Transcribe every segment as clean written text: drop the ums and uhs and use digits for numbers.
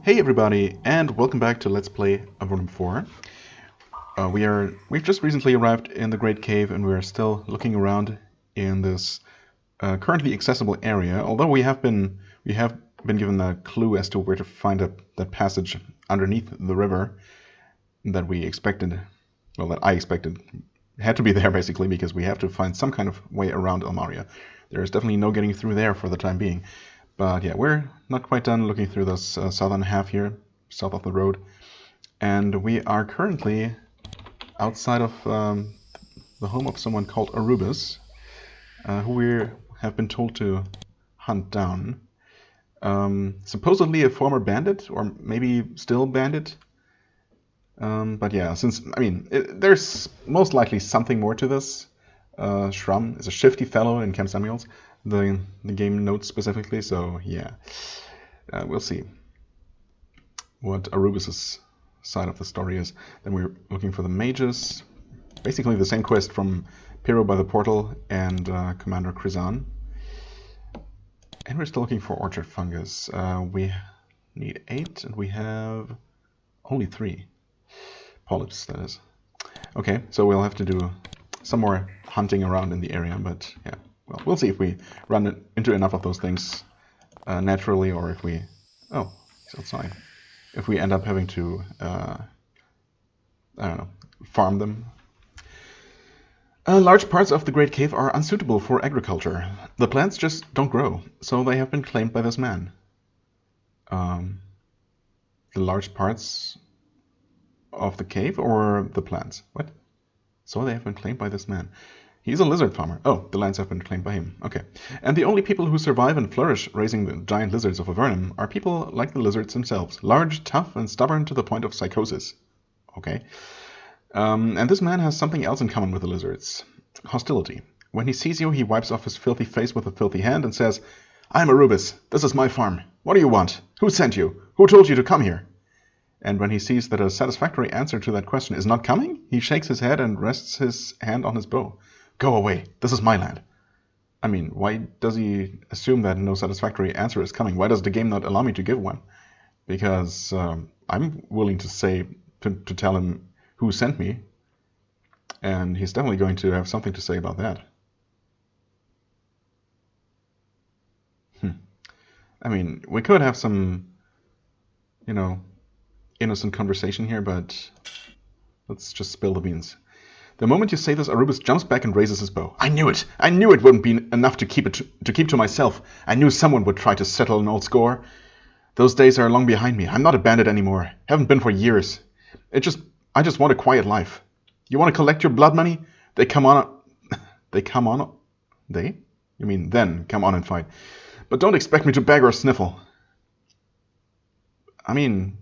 Hey everybody, and welcome back to Let's Play Avernum 4. We've just recently arrived in the Great Cave, and we're still looking around in this currently accessible area. Although we have been given a clue as to where to find that passage underneath the river that we expected. Well, that I expected had to be there basically, because we have to find some kind of way around Elmaria. There is definitely no getting through there for the time being. But yeah, we're not quite done looking through this southern half here, south of the road. And we are currently outside of the home of someone called Arubis, who we have been told to hunt down. Supposedly a former bandit, or maybe still bandit. But yeah, there's most likely something more to this. Shrum is a shifty fellow in Camp Samuels. The game notes specifically, so yeah, we'll see what Arubis' side of the story is. Then we're looking for the mages, basically the same quest from Pero by the Portal and Commander Krizan. And we're still looking for orchard fungus. We need 8, and we have only 3 polyps, that is. Okay, so we'll have to do some more hunting around in the area, but yeah. Well, we'll see if we run into enough of those things naturally, or if we... Oh, he's outside. If we end up having to, I don't know, farm them. Large parts of the Great Cave are unsuitable for agriculture. The plants just don't grow, so they have been claimed by this man. The large parts of the cave, or the plants? What? So they have been claimed by this man. He's a lizard farmer. Oh, the lands have been claimed by him. Okay. And the only people who survive and flourish raising the giant lizards of Avernum are people like the lizards themselves. Large, tough, and stubborn to the point of psychosis. Okay. And this man has something else in common with the lizards. Hostility. When he sees you, he wipes off his filthy face with a filthy hand and says, "I'm Arubis. This is my farm. What do you want? Who sent you? Who told you to come here?" And when he sees that a satisfactory answer to that question is not coming, he shakes his head and rests his hand on his bow. "Go away. This is my land." I mean, why does he assume that no satisfactory answer is coming? Why does the game not allow me to give one? Because I'm willing to say, to tell him who sent me, and he's definitely going to have something to say about that. I mean, we could have some, innocent conversation here, but let's just spill the beans. The moment you say this, Arubis jumps back and raises his bow. I knew it! I knew it wouldn't be enough to keep to myself. I knew someone would try to settle an old score. Those days are long behind me. I'm not a bandit anymore. Haven't been for years. I just want a quiet life. You want to collect your blood money? Then come on and fight. But don't expect me to beg or sniffle. I mean,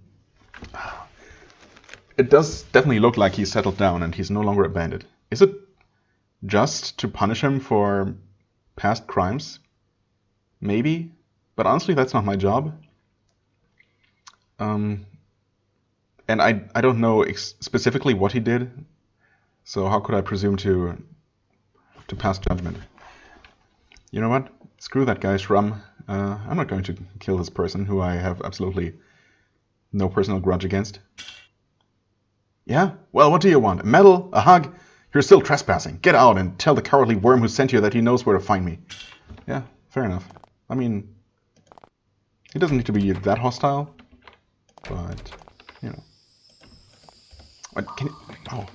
it does definitely look like he's settled down and he's no longer a bandit. Is it just to punish him for past crimes? Maybe. But honestly, that's not my job. And I don't know specifically what he did, so how could I presume to pass judgment? You know what? Screw that guy, Shrum. I'm not going to kill this person who I have absolutely no personal grudge against. Yeah? Well, what do you want? A medal? A hug? You're still trespassing. Get out and tell the cowardly worm who sent you that he knows where to find me. Yeah, fair enough. I mean, he doesn't need to be that hostile, but, What, can you... Oh.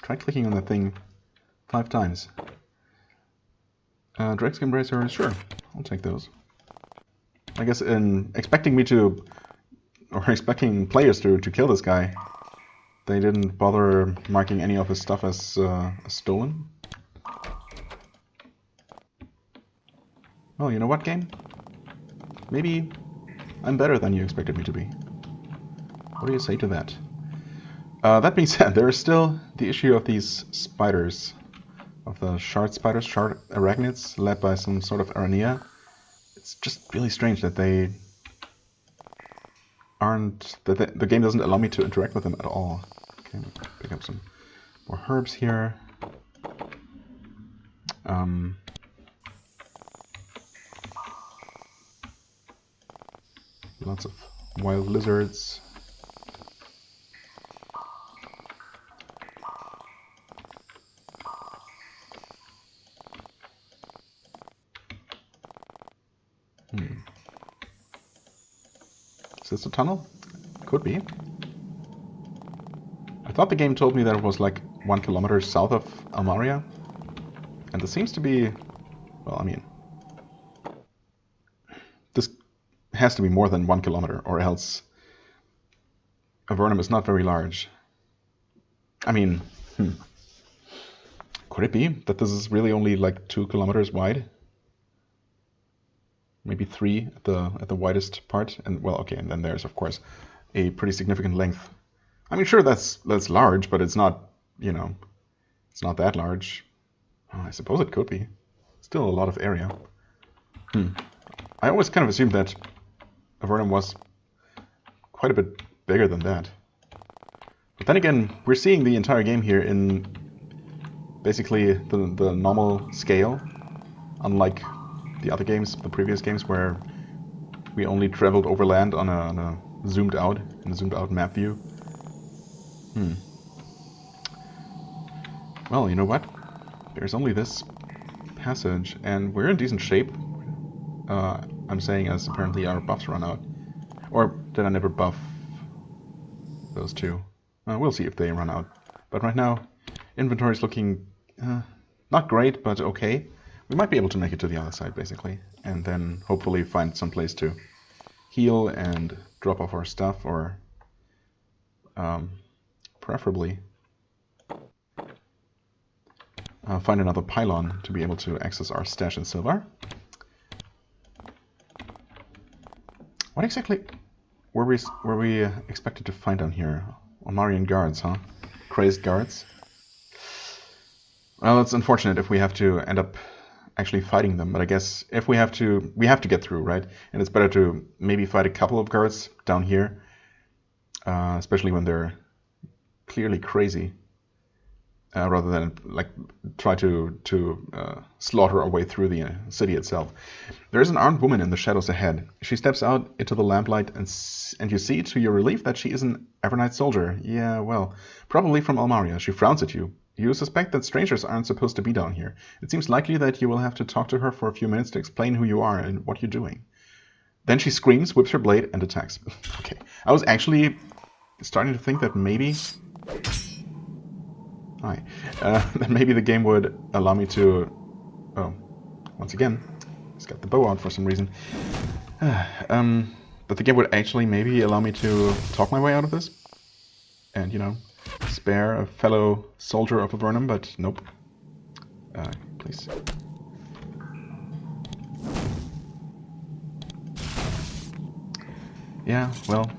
Try clicking on that thing 5 times. Dragskin Bracer, sure. I'll take those. I guess in expecting players to kill this guy, they didn't bother marking any of his stuff as stolen. Well, you know what, game? Maybe I'm better than you expected me to be. What do you say to that? That being said, there is still the issue of these spiders. Of the shard spiders, shard arachnids, led by some sort of Aranea. It's just really strange that they aren't... that the game doesn't allow me to interact with them at all. Okay, pick up some more herbs here. Lots of wild lizards. Is this a tunnel? Could be. I thought the game told me that it was like 1 kilometer south of Almaria. And this seems to be... Well, I mean... This has to be more than 1 kilometer, or else... Avernum is not very large. I mean... Could it be that this is really only like 2 kilometers wide? Maybe 3 at the widest part, and well, okay, and then there's of course a pretty significant length. I mean, sure, that's large, but it's not, you know, it's not that large. Oh, I suppose it could be. Still a lot of area. I always kind of assumed that Avernum was quite a bit bigger than that. But then again, we're seeing the entire game here in basically the normal scale, unlike the other games, the previous games, where we only traveled overland on a zoomed out map view. Well, you know what? There's only this passage, and we're in decent shape. I'm saying as apparently our buffs run out. Or did I never buff those two? We'll see if they run out. But right now, inventory is looking not great, but okay. We might be able to make it to the other side, basically, and then hopefully find some place to heal and drop off our stuff, or preferably find another pylon to be able to access our stash in silver. What exactly were we expected to find down here? Almarian guards, huh? Crazed guards? Well, it's unfortunate if we have to end up actually fighting them, but I guess if we have to get through, right? And it's better to maybe fight a couple of guards down here, especially when they're clearly crazy, rather than like try to slaughter our way through the city itself. There is an armed woman in the shadows ahead. She steps out into the lamplight, and you see to your relief that she is an Avernite soldier. Yeah, well, probably from Almaria. She frowns at you. You suspect that strangers aren't supposed to be down here. It seems likely that you will have to talk to her for a few minutes to explain who you are and what you're doing. Then she screams, whips her blade, and attacks. Okay. I was actually starting to think that maybe... Hi. That maybe the game would allow me to... Oh, once again, just got the bow out for some reason. That the game would actually maybe allow me to talk my way out of this. And, you know, spare a fellow soldier of Avernum, but nope. Please. Yeah, well.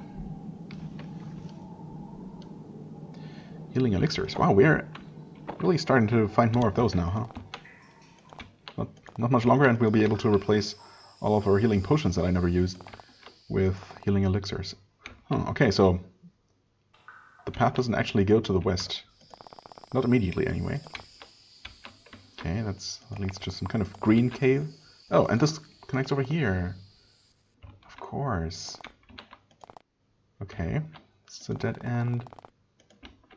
Healing elixirs. Wow, we're really starting to find more of those now, huh? Not much longer, and we'll be able to replace all of our healing potions that I never used with healing elixirs. Oh, okay, so the path doesn't actually go to the west. Not immediately, anyway. Okay, that leads to some kind of green cave. Oh, and this connects over here. Of course. Okay, it's a dead end.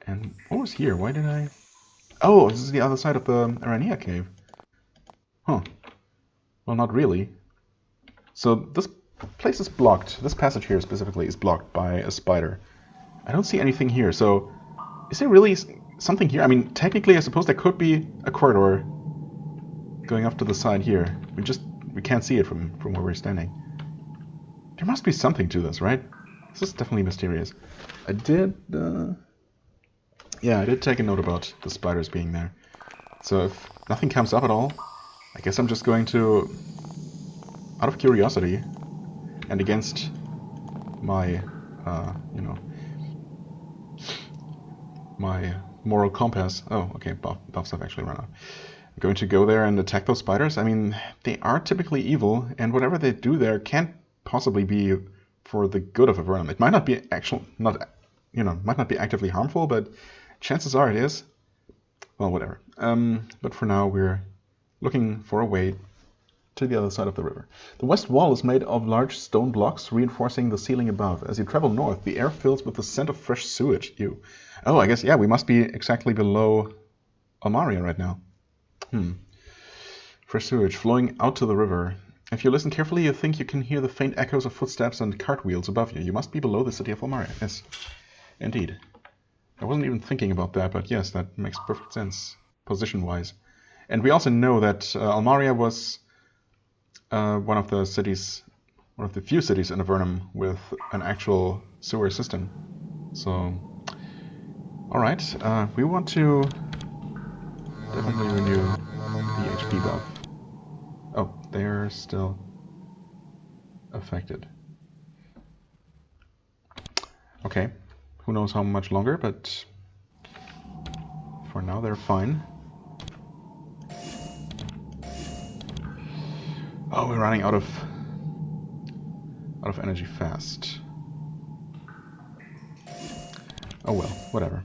And what was here? Why did I... Oh, this is the other side of the Arania cave. Huh. Well, not really. So this place is blocked. This passage here specifically is blocked by a spider. I don't see anything here, so is there really something here? I mean, technically I suppose there could be a corridor going off to the side here. We can't see it from where we're standing. There must be something to this, right? This is definitely mysterious. I did take a note about the spiders being there. So if nothing comes up at all, I guess I'm just going to, out of curiosity, and against my, my moral compass. Oh, okay, buffs have actually run out. I'm going to go there and attack those spiders. I mean, they are typically evil, and whatever they do there can't possibly be for the good of Avernum. It might not be might not be actively harmful, but chances are it is. Well, whatever. But for now, we're looking for a way to the other side of the river. The west wall is made of large stone blocks reinforcing the ceiling above. As you travel north, the air fills with the scent of fresh sewage. Ew. Oh, I guess, yeah, we must be exactly below Almaria right now. Fresh sewage flowing out to the river. If you listen carefully, you think you can hear the faint echoes of footsteps and cartwheels above you. You must be below the city of Almaria. Yes, indeed. I wasn't even thinking about that, but yes, that makes perfect sense, position-wise. And we also know that Almaria was one of the few cities in Avernum with an actual sewer system. So, alright, we want to definitely renew the HP buff. Oh, they're still affected. Okay, who knows how much longer, but for now they're fine. Oh, we're running out of energy fast. Oh well, whatever.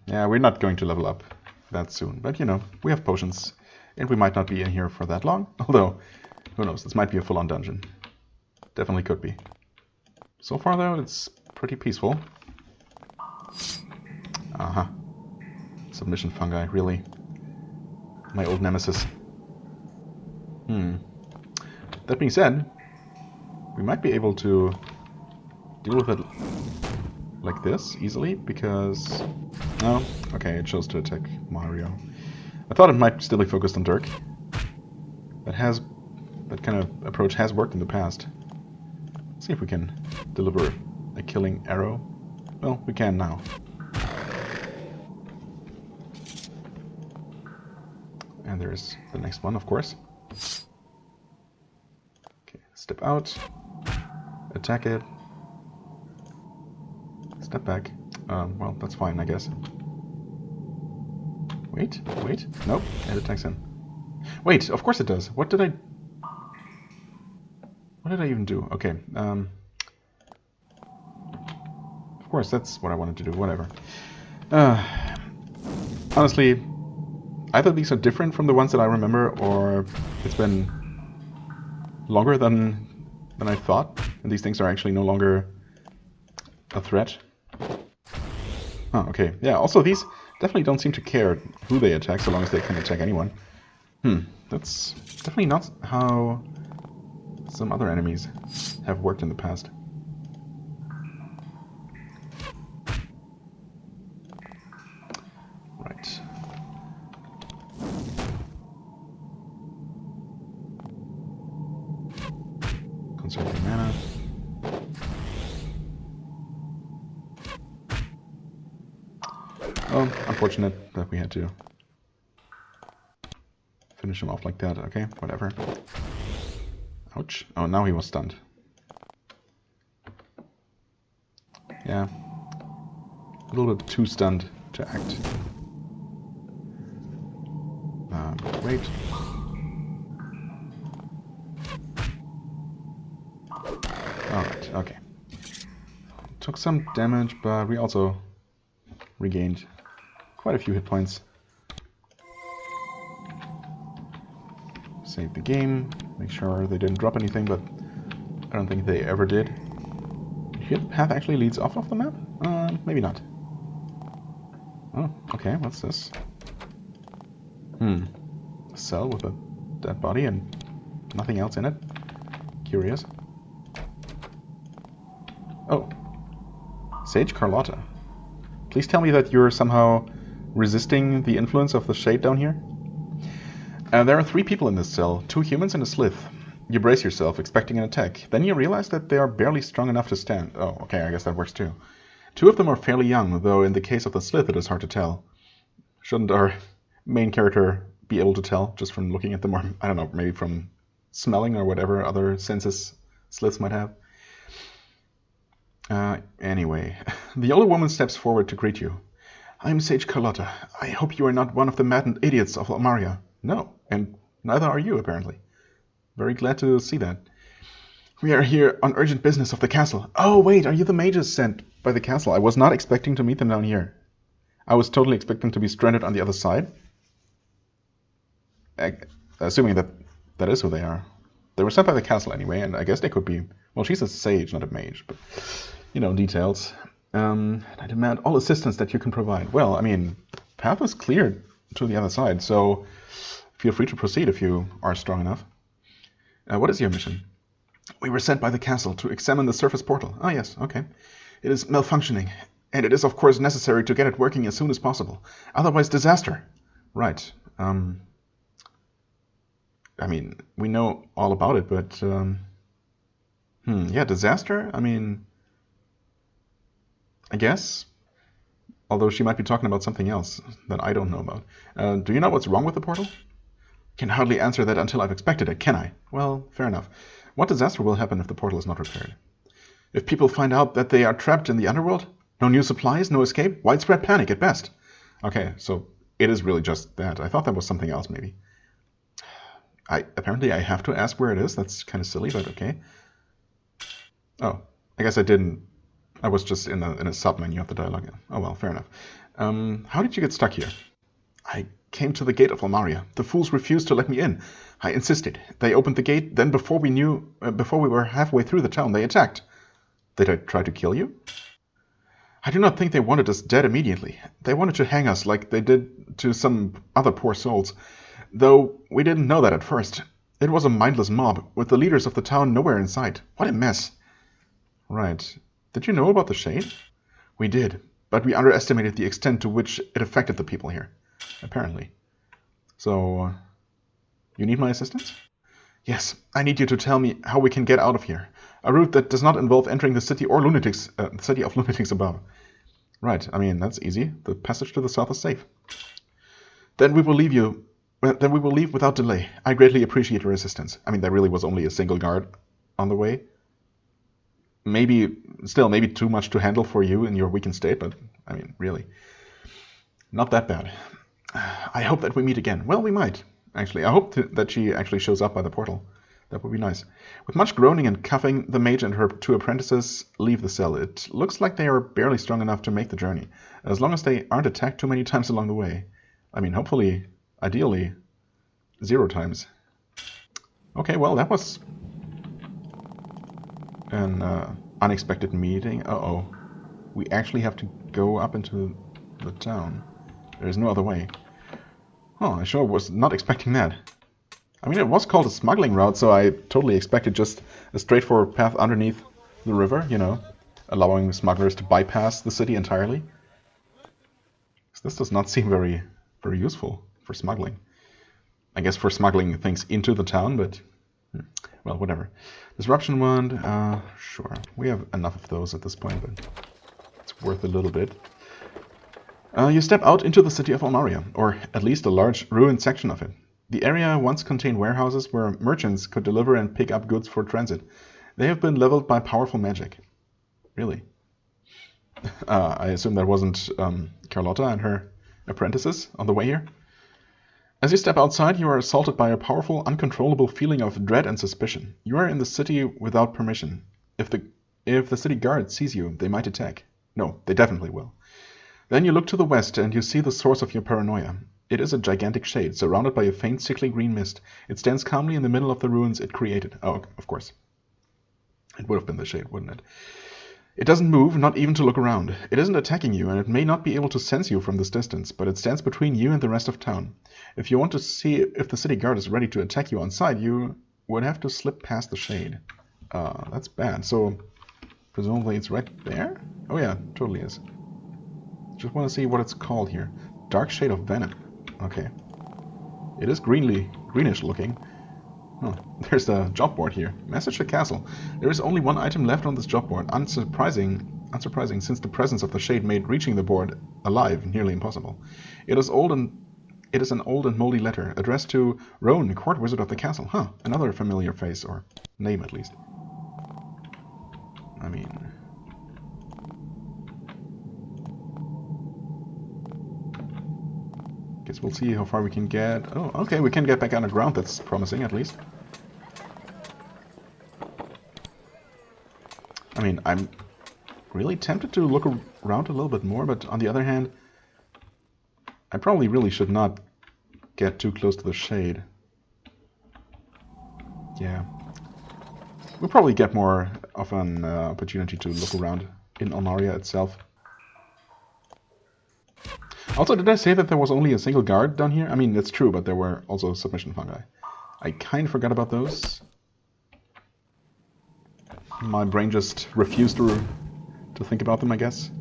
Yeah, we're not going to level up that soon, but you know, we have potions, and we might not be in here for that long, although, who knows, this might be a full-on dungeon. Definitely could be. So far though, it's pretty peaceful. Aha. Submission fungi, really. My old nemesis. That being said, we might be able to deal with it like this easily, because... Oh, okay, it chose to attack Mario. I thought it might still be focused on Dirk. That kind of approach has worked in the past. Let's see if we can deliver a killing arrow. Well, we can now. And there's the next one, of course. Okay, step out. Attack it. Step back. Well, that's fine, I guess. Wait. Nope, it attacks him. Wait, of course it does. What did I even do? Okay, of course, that's what I wanted to do, whatever. Honestly, either these are different from the ones that I remember, or it's been longer than I thought, and these things are actually no longer a threat. Oh, okay. Yeah, also these definitely don't seem to care who they attack, so long as they can attack anyone. That's definitely not how some other enemies have worked in the past. Right. Conserve your mana. Oh, unfortunate that we had to finish him off like that. Okay, whatever. Ouch. Oh, now he was stunned. Yeah. A little bit too stunned to act. Wait. Alright, okay. Took some damage, but we also regained quite a few hit points. Save the game, make sure they didn't drop anything, but I don't think they ever did. Here the path actually leads off of the map? Maybe not. Oh, okay, what's this? A cell with a dead body and nothing else in it? Curious. Oh. Sage Carlotta. Please tell me that you're somehow resisting the influence of the shade down here. There are 3 people in this cell, 2 humans and a slith. You brace yourself, expecting an attack. Then you realize that they are barely strong enough to stand. Oh, okay, I guess that works too. 2 of them are fairly young, though in the case of the slith it is hard to tell. Shouldn't our main character be able to tell, just from looking at them, or, I don't know, maybe from smelling or whatever other senses sliths might have? Anyway, the older woman steps forward to greet you. I'm Sage Carlotta. I hope you are not one of the maddened idiots of Almaria. No, and neither are you, apparently. Very glad to see that. We are here on urgent business of the castle. Oh, wait, are you the mages sent by the castle? I was not expecting to meet them down here. I was totally expecting to be stranded on the other side. assuming that that is who they are. They were sent by the castle anyway, and I guess they could be... Well, she's a sage, not a mage, but, you know, details. I demand all assistance that you can provide. Well, I mean, the path is clear to the other side, so feel free to proceed if you are strong enough. What is your mission? We were sent by the castle to examine the surface portal. Ah, yes, okay. It is malfunctioning, and it is, of course, necessary to get it working as soon as possible. Otherwise, disaster. Right. I mean, we know all about it, but... yeah, disaster? I mean... I guess. Although she might be talking about something else that I don't know about. Do you know what's wrong with the portal? Can hardly answer that until I've inspected it, can I? Well, fair enough. What disaster will happen if the portal is not repaired? If people find out that they are trapped in the underworld? No new supplies, no escape, widespread panic at best. Okay, so it is really just that. I thought that was something else, maybe. Apparently I have to ask where it is. That's kind of silly, but okay. Oh, I guess I didn't. I was just in a sub-menu of the dialogue. Oh well, fair enough. How did you get stuck here? I came to the gate of Almaria. The fools refused to let me in. I insisted. They opened the gate, then before we were halfway through the town, they attacked. Did they try to kill you? I do not think they wanted us dead immediately. They wanted to hang us like they did to some other poor souls. Though we didn't know that at first. It was a mindless mob, with the leaders of the town nowhere in sight. What a mess. Right. Did you know about the shade? We did, but we underestimated the extent to which it affected the people here. Apparently. So, you need my assistance? Yes, I need you to tell me how we can get out of here. A route that does not involve entering the city or city of lunatics above. Right, I mean, that's easy. The passage to the south is safe. Then we will leave without delay. I greatly appreciate your assistance. I mean, there really was only a single guard on the way. Maybe too much to handle for you in your weakened state, but, I mean, really. Not that bad. I hope that we meet again. Well, we might, actually. I hope that she actually shows up by the portal. That would be nice. With much groaning and cuffing, the mage and her two apprentices leave the cell. It looks like they are barely strong enough to make the journey, as long as they aren't attacked too many times along the way. I mean, hopefully, ideally, 0 times. Okay, well, that was an unexpected meeting. Uh-oh. We actually have to go up into the town. There is no other way. Oh, I sure was not expecting that. I mean, it was called a smuggling route, so I totally expected just a straightforward path underneath the river, you know, allowing smugglers to bypass the city entirely. This does not seem very useful for smuggling. I guess for smuggling things into the town, but, well, whatever. Disruption wand, sure. We have enough of those at this point, but it's worth a little bit. You step out into the city of Almaria, or at least a large ruined section of it. The area once contained warehouses where merchants could deliver and pick up goods for transit. They have been leveled by powerful magic. Really? I assume that wasn't Carlotta and her apprentices on the way here? As you step outside, you are assaulted by a powerful, uncontrollable feeling of dread and suspicion. You are in the city without permission. If the city guard sees you, they might attack. No, they definitely will. Then you look to the west and you see the source of your paranoia. It is a gigantic shade, surrounded by a faint sickly green mist. It stands calmly in the middle of the ruins it created. Oh, of course. It would have been the shade, wouldn't it? It doesn't move, not even to look around. It isn't attacking you, and it may not be able to sense you from this distance, but it stands between you and the rest of town. If you want to see if the city guard is ready to attack you on sight, you would have to slip past the shade. That's bad. So, presumably it's right there? Oh yeah, totally is. Just want to see what it's called here. Dark Shade of Venom. Okay. It is greenish looking. Oh, there's the job board here. Message to castle. There is only one item left on this job board. Unsurprising since the presence of the shade made reaching the board alive nearly impossible. It is an old and moldy letter addressed to Roan, court wizard of the castle. Huh, another familiar face, or name at least. I mean... guess we'll see how far we can get. Oh, okay, we can get back underground. That's promising, at least. I mean, I'm really tempted to look around a little bit more, but on the other hand, I probably really should not get too close to the shade. Yeah. We'll probably get more of an opportunity to look around in Almaria itself. Also, did I say that there was only a single guard down here? I mean, that's true, but there were also submission fungi. I kind of forgot about those. My brain just refused to think about them, I guess.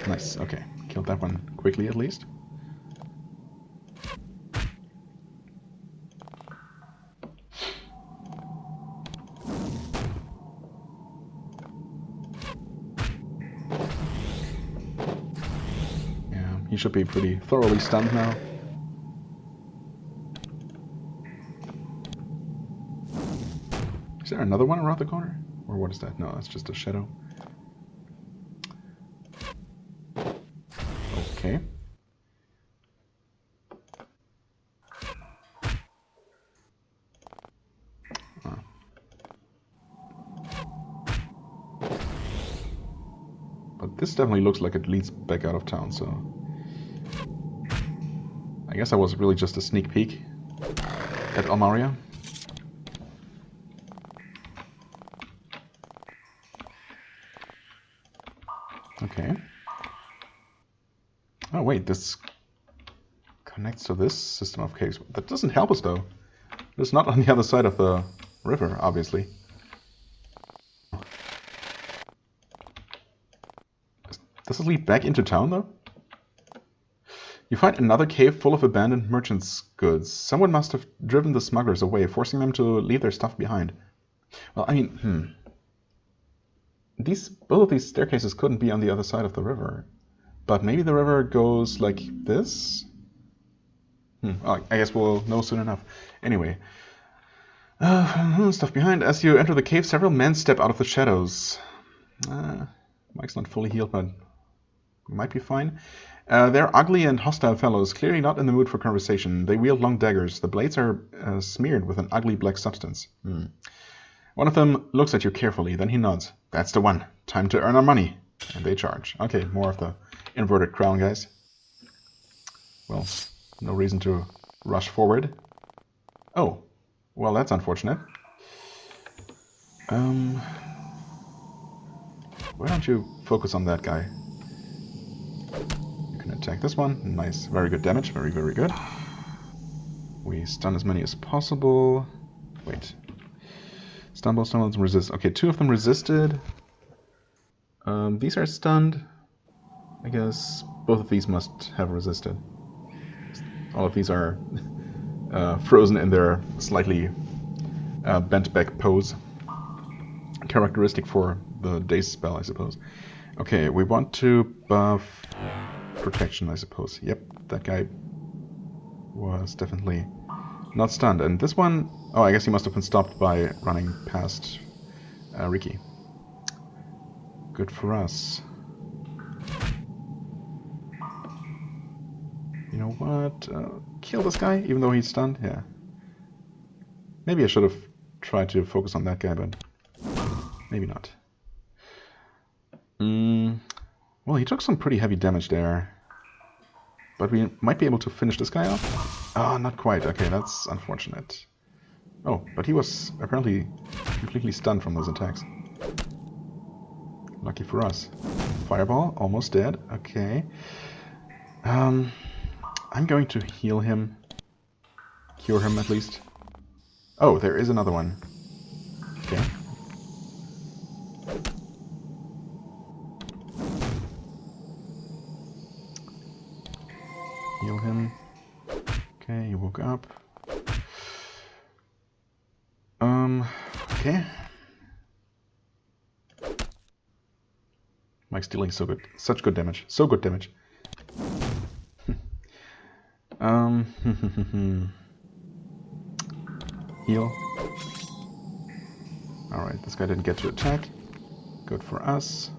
Nice, okay. Killed that one quickly, at least. He should be pretty thoroughly stunned now. Is there another one around the corner? Or what is that? No, that's just a shadow. Okay. But this definitely looks like it leads back out of town, so... I guess that was really just a sneak peek at Almaria. Okay. Oh wait, this connects to this system of caves. That doesn't help us though. It's not on the other side of the river, obviously. Does it lead back into town though? You find another cave full of abandoned merchants' goods. Someone must have driven the smugglers away, forcing them to leave their stuff behind. Well, I mean, both of these staircases couldn't be on the other side of the river. But maybe the river goes like this? I guess we'll know soon enough. Anyway. Stuff behind. As you enter the cave, several men step out of the shadows. Mike's not fully healed, but might be fine. They're ugly and hostile fellows, clearly not in the mood for conversation. They wield long daggers. The blades are smeared with an ugly black substance. One of them looks at you carefully, then he nods. That's the one. Time to earn our money. And they charge. Okay, more of the inverted crown, guys. Well, no reason to rush forward. Oh, well, that's unfortunate. Why don't you focus on that guy? You can attack this one. Nice, very good damage. Very, very good. We stun as many as possible. Wait. Stumble, stumble, and resist. Okay, 2 of them resisted. These are stunned. I guess both of these must have resisted. All of these are frozen in their slightly bent back pose. Characteristic for the Daze spell, I suppose. Okay, we want to buff protection, I suppose. Yep, that guy was definitely not stunned. And this one, oh, I guess he must have been stopped by running past Ricky. Good for us. You know what? Kill this guy, even though he's stunned? Yeah. Maybe I should have tried to focus on that guy, but maybe not. Well, he took some pretty heavy damage there. But we might be able to finish this guy off. Ah, not quite. Okay, that's unfortunate. Oh, but he was apparently completely stunned from those attacks. Lucky for us. Fireball, almost dead. Okay. I'm going to heal him. Cure him, at least. Oh, there is another one. Okay. Heal him. Okay, he woke up. Okay. Mike's dealing such good damage. So good damage. Heal. Alright, this guy didn't get to attack. Good for us.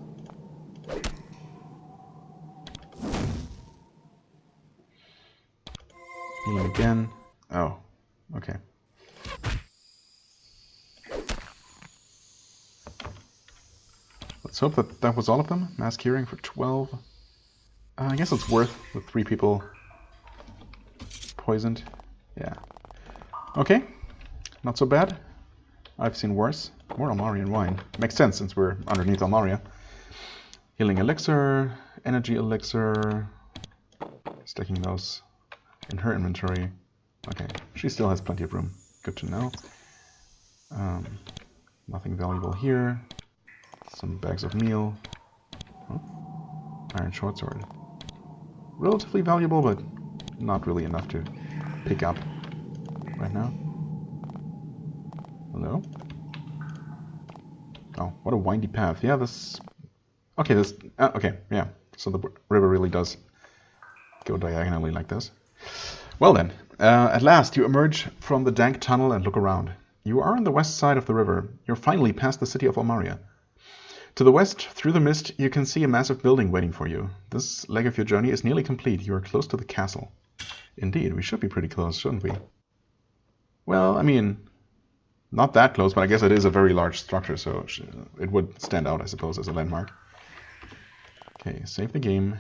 Heal him again. Oh, okay. Let's hope that that was all of them. Mass curing for 12. I guess it's worth with 3 people poisoned. Yeah. Okay. Not so bad. I've seen worse. More Almarian wine. Makes sense since we're underneath Almaria. Healing elixir, energy elixir. Sticking those in her inventory. Okay, she still has plenty of room. Good to know. Nothing valuable here. Some bags of meal. Oh. Iron short sword. Relatively valuable, but not really enough to pick up right now. Hello? Oh, what a windy path. Yeah, this... Okay, this... okay, yeah. So the river really does go diagonally like this. Well then, at last you emerge from the dank tunnel and look around. You are on the west side of the river. You're finally past the city of Almaria. To the west, through the mist, you can see a massive building waiting for you. This leg of your journey is nearly complete. You are close to the castle. Indeed, we should be pretty close, shouldn't we? Well, I mean, not that close, but I guess it is a very large structure, so it would stand out, I suppose, as a landmark. Okay, save the game.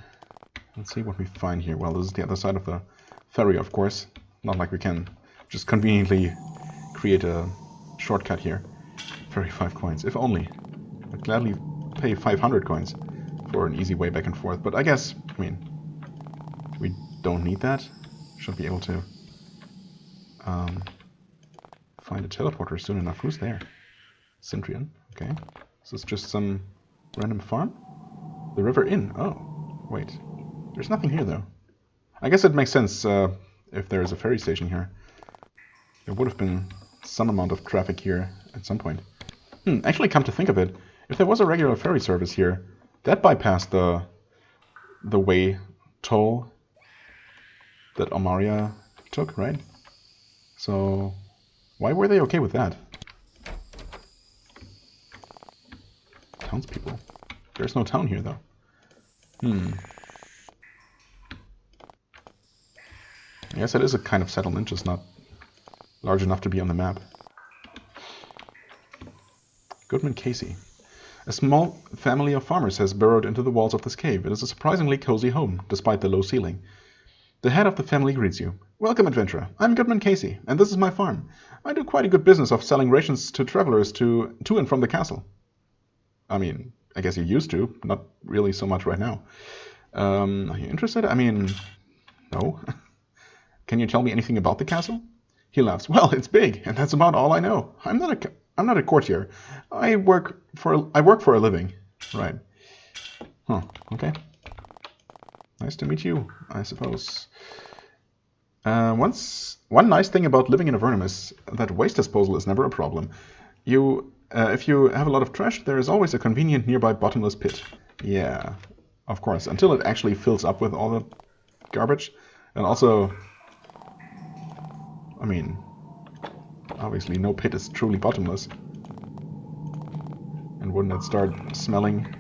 Let's see what we find here. Well, this is the other side of the ferry, of course. Not like we can just conveniently create a shortcut here. 35 coins, if only. I'd gladly pay 500 coins for an easy way back and forth, but I guess, I mean, we don't need that. Should be able to find a teleporter soon enough. Who's there? Cintrian, okay. Is this just some random farm? The River Inn, oh, wait. There's nothing here, though. I guess it makes sense if there is a ferry station here. There would have been some amount of traffic here at some point. Actually, come to think of it, if there was a regular ferry service here, that bypassed the way toll that Almaria took, right? So, why were they okay with that? Townspeople. There's no town here, though. I guess it is a kind of settlement, just not large enough to be on the map. Goodman Casey. A small family of farmers has burrowed into the walls of this cave. It is a surprisingly cozy home, despite the low ceiling. The head of the family greets you. Welcome, adventurer. I'm Goodman Casey, and this is my farm. I do quite a good business of selling rations to travelers to and from the castle. I mean, I guess you used to, not really so much right now. Are you interested? I mean, no. Can you tell me anything about the castle? He laughs. Well, it's big, and that's about all I know. I'm not a courtier. I work for a living. Right. Huh. Okay. Nice to meet you, I suppose. One nice thing about living in Avernum is that waste disposal is never a problem. If you have a lot of trash, there is always a convenient nearby bottomless pit. Yeah, of course, until it actually fills up with all the garbage. And also, I mean, obviously no pit is truly bottomless. And wouldn't it start smelling,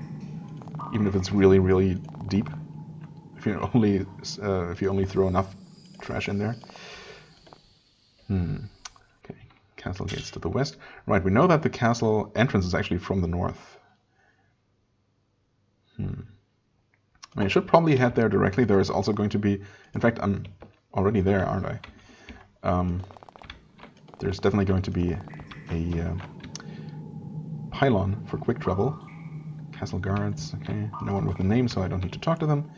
even if it's really, really deep? If you only throw enough trash in there. Okay, castle gates to the west. Right, we know that the castle entrance is actually from the north. I mean, I should probably head there directly. There is also going to be, in fact, I'm already there, aren't I? There's definitely going to be a pylon for quick travel. Castle guards, okay, no one with a name, so I don't need to talk to them.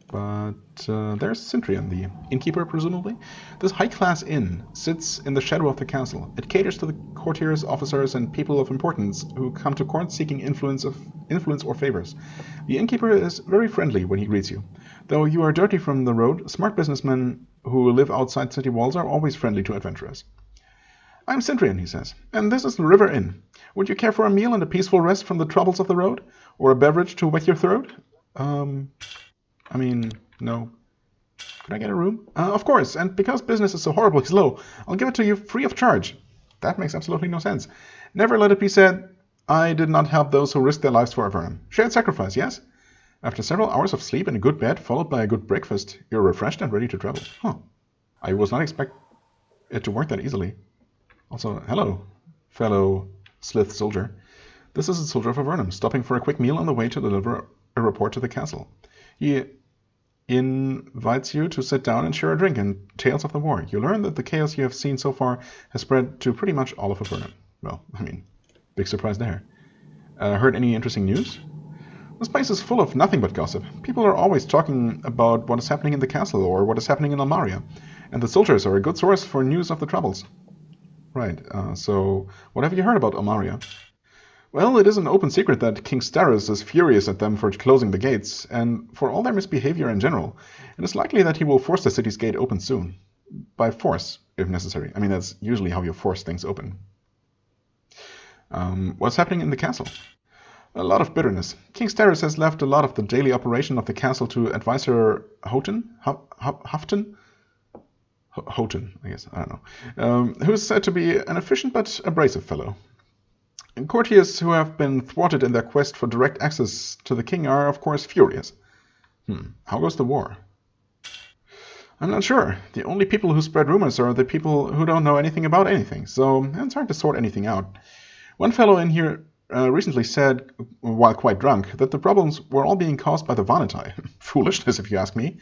But there's Cintrian, the innkeeper, presumably. This high-class inn sits in the shadow of the castle. It caters to the courtiers, officers, and people of importance who come to court seeking influence or favors. The innkeeper is very friendly when he greets you. Though you are dirty from the road, smart businessmen who live outside city walls are always friendly to adventurers. I'm Cintrian, he says, and this is the River Inn. Would you care for a meal and a peaceful rest from the troubles of the road? Or a beverage to wet your throat? I mean, no. Could I get a room? Of course, and because business is so horribly slow, I'll give it to you free of charge. That makes absolutely no sense. Never let it be said, I did not help those who risked their lives for Avernum. Shared sacrifice, yes? After several hours of sleep and a good bed, followed by a good breakfast, you're refreshed and ready to travel. Huh. I was not expect it to work that easily. Also, hello, fellow Slith soldier. This is a soldier of Avernum, stopping for a quick meal on the way to deliver a report to the castle. He invites you to sit down and share a drink in Tales of the War. You learn that the chaos you have seen so far has spread to pretty much all of Avernum. Well, I mean, big surprise there. Heard any interesting news? This place is full of nothing but gossip. People are always talking about what is happening in the castle or what is happening in Almaria, and the soldiers are a good source for news of the troubles. Right, so what have you heard about Almaria? Well, it is an open secret that King Starus is furious at them for closing the gates, and for all their misbehavior in general. It is likely that he will force the city's gate open soon. By force, if necessary. I mean, that's usually how you force things open. What's happening in the castle? A lot of bitterness. King Starus has left a lot of the daily operation of the castle to advisor Houghton? Houghton, I guess, I don't know. Who is said to be an efficient but abrasive fellow. And courtiers who have been thwarted in their quest for direct access to the king are, of course, furious. How goes the war? I'm not sure. The only people who spread rumors are the people who don't know anything about anything, so it's hard to sort anything out. One fellow in here recently said, while quite drunk, that the problems were all being caused by the Avernites. Foolishness, if you ask me.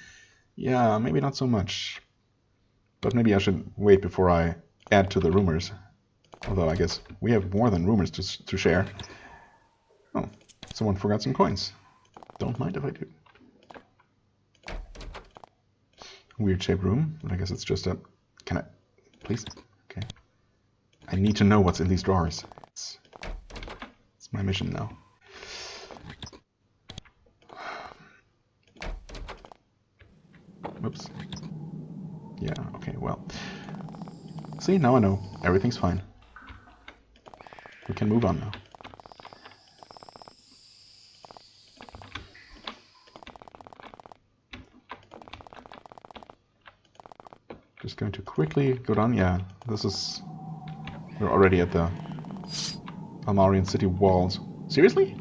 Yeah, maybe not so much. But maybe I should wait before I add to the rumors. Although I guess we have more than rumors to share. Oh, someone forgot some coins. Don't mind if I do. Weird shaped room, but I guess it's just a... Can I... Please? Okay. I need to know what's in these drawers. It's my mission now. Whoops. Yeah, okay, well. See, now I know. Everything's fine. We can move on now. Just going to quickly go down. Yeah, this is... We're already at the Almarian city walls. Seriously?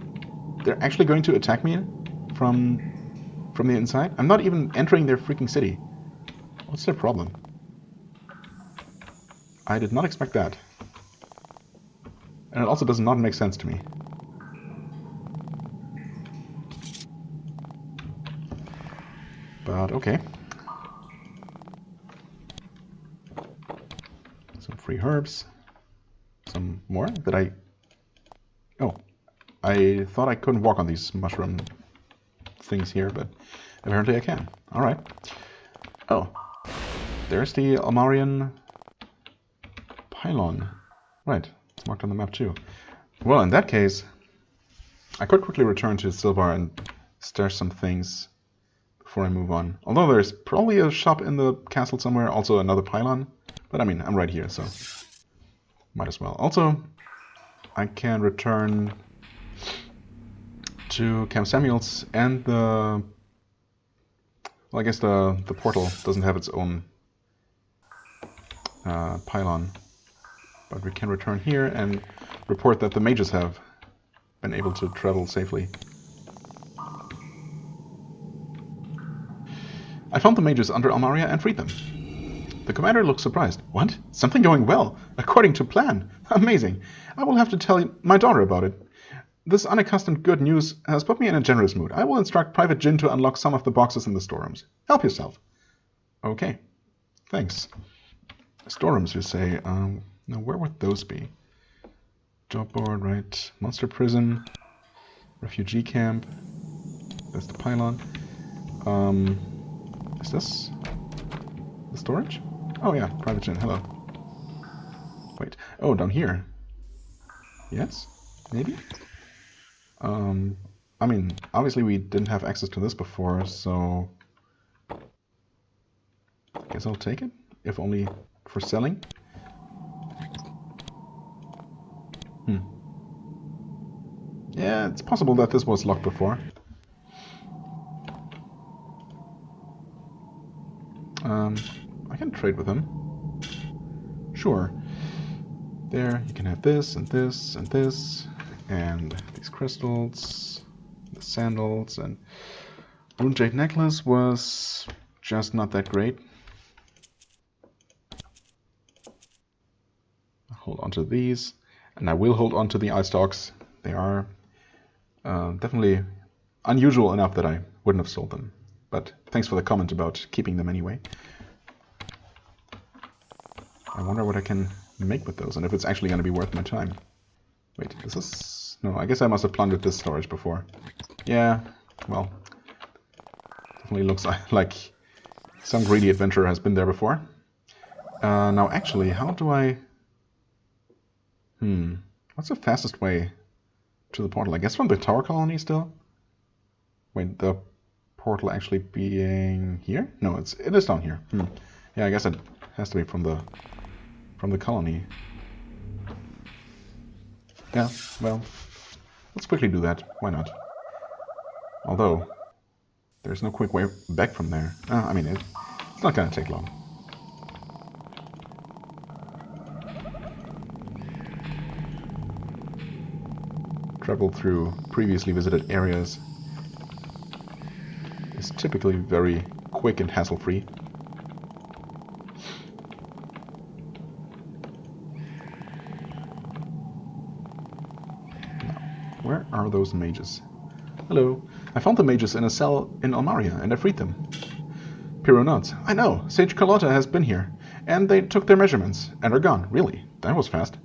They're actually going to attack me from the inside? I'm not even entering their freaking city. What's their problem? I did not expect that. And it also does not make sense to me. But okay. Some free herbs. Some more that I... Oh. I thought I couldn't walk on these mushroom things here, but apparently I can. Alright. Oh. There's the Almarian pylon. Right. It's marked on the map too. Well, in that case, I could quickly return to Silvar and stash some things before I move on. Although there's probably a shop in the castle somewhere, also another pylon. But I mean, I'm right here, so might as well. Also, I can return to Camp Samuel's and the... Well, I guess the portal doesn't have its own pylon. But we can return here and report that the mages have been able to travel safely. I found the mages under Almaria and freed them. The commander looks surprised. What? Something going well? According to plan? Amazing. I will have to tell my daughter about it. This unaccustomed good news has put me in a generous mood. I will instruct Private Jin to unlock some of the boxes in the storerooms. Help yourself. Okay. Thanks. Storerooms, you say. Now, where would those be? Job board, right. Monster prison. Refugee camp. There's the pylon. Is this the storage? Oh yeah, Private Jin, hello. Wait, oh, down here. Yes? Maybe? I mean, obviously we didn't have access to this before, so... I guess I'll take it, if only for selling. Yeah, it's possible that this was locked before. I can trade with him. Sure. There, you can have this, and this, and this, and these crystals, the sandals, and Rune Jade necklace was just not that great. I'll hold on to these, and I will hold on to the eye stalks. They are definitely unusual enough that I wouldn't have sold them. But thanks for the comment about keeping them anyway. I wonder what I can make with those, and if it's actually going to be worth my time. Wait, is this... No, I guess I must have plundered this storage before. Yeah, well... Definitely looks like some greedy adventurer has been there before. Now actually, how do I... What's the fastest way to the portal? I guess from the tower colony still? Wait, the portal actually being here? No, it is down here. Yeah, I guess it has to be from the colony. Yeah, well, let's quickly do that. Why not? Although, there's no quick way back from there. I mean, it's not gonna take long. Travel through previously visited areas is typically very quick and hassle-free. Where are those mages? Hello. I found the mages in a cell in Almaria, and I freed them. Pyronauts. I know. Sage Carlotta has been here, and they took their measurements, and are gone. Really? That was fast.